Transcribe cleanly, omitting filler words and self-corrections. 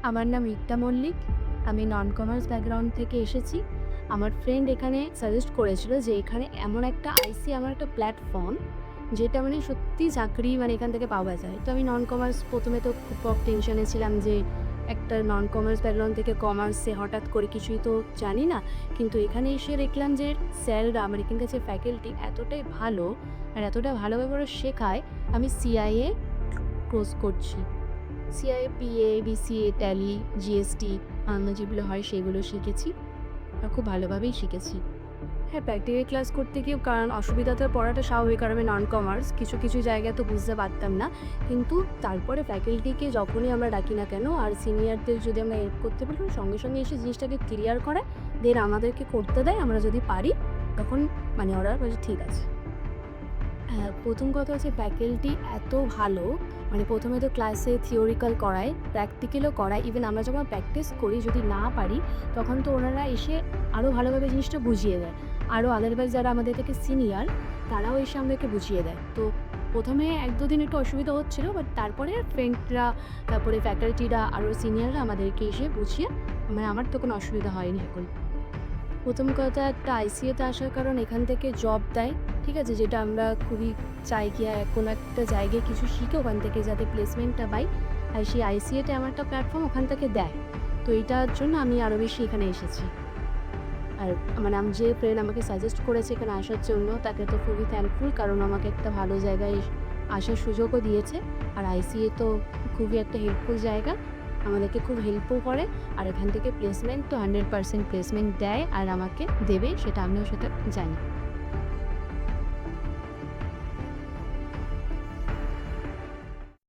আমার নাম রিক্তা মল্লিক। আমি নন কমার্স ব্যাকগ্রাউন্ড থেকে এসেছি। আমার ফ্রেন্ড এখানে সাজেস্ট করেছিল যে এখানে এমন একটা এমন একটা প্ল্যাটফর্ম যেটা মানে সত্যি চাকরি মানে এখান থেকে পাওয়া যায়। তো আমি নন কমার্স প্রথমে তো খুব টেনশনে ছিলাম যে একটা নন কমার্স ব্যাকগ্রাউন্ড থেকে কমার্সে হঠাৎ করে কিছুই তো জানি না। কিন্তু এখানে এসে দেখলাম যে স্যাররা আমার এখানকার যে ফ্যাকাল্টি এতটাই ভালো আর এতটা ভালোভাবে ওরা শেখায়। আমি সিআইএ কোর্স করছি। CIA, PA, BCA, tally, GST যেগুলো হয় সেগুলো শিখেছি আর খুব ভালোভাবেই শিখেছি। হ্যাঁ, প্র্যাকটিক্যাল ক্লাস করতে গিয়েও কারণ অসুবিধা তো পড়াটা স্বাভাবিক, কারণ আমি নন কমার্স কিছু জায়গায় তো বুঝতে পারতাম না। কিন্তু তারপরে ফ্যাকাল্টিকে যখনই আমরা ডাকি না কেন আর সিনিয়রদের যদি আমরা হেল্প করতে পারি সঙ্গে সঙ্গে এসে জিনিসটাকে ক্লিয়ার করে দেন আমাদেরকে করতে দেয়। আমরা যদি পারি তখন মানে ওরা বলে ঠিক আছে। হ্যাঁ, প্রথম কথা হচ্ছে ফ্যাকাল্টি এত ভালো, মানে প্রথমে তো ক্লাসে থিওরিক্যাল করায়, প্র্যাকটিক্যালও করায়। ইভেন আমরা যখন প্র্যাকটিস করি যদি না পারি তখন তো ওনারা এসে আরও ভালোভাবে জিনিসটা বুঝিয়ে দেয়। আরও আদারওয়াইজ যারা আমাদের থেকে সিনিয়র তারাও এসে আমাদেরকে বুঝিয়ে দেয়। তো প্রথমে ১-২ দিন একটু অসুবিধা হচ্ছিল, বাট তারপরে ফ্রেন্ডরা, তারপরে ফ্যাকাল্টিরা আরও সিনিয়ররা আমাদেরকে এসে বুঝিয়ে মানে আমার তো কোনো অসুবিধা হয়নি এখন। প্রথম কথা একটা আইসিএতে আসার কারণ এখান থেকে জব দেয়, ঠিক আছে? যেটা আমরা খুবই চাই কি কোনো একটা জায়গায় কিছু শিখে ওখান থেকে যাতে প্লেসমেন্টটা পাই। আর সেই আইসিএতে আমার একটা প্ল্যাটফর্ম ওখান থেকে দেয়। তো এইটার জন্য আমি আরও বেশি এখানে এসেছি। আর মানে যে ফ্রেন্ড আমাকে সাজেস্ট করেছে এখানে আসার জন্য তাকে তো খুবই থ্যাঙ্কফুল, কারণ আমাকে একটা ভালো জায়গায় আসার সুযোগও দিয়েছে। আর আইসিএ তো খুবই একটা হেল্পফুল জায়গা, আমাদেরকে খুব হেল্পও করে। আর এখান থেকে প্লেসমেন্ট তো 100% প্লেসমেন্ট দেয় আর আমাকে দেবে, সেটা আমিও সেটা জানি।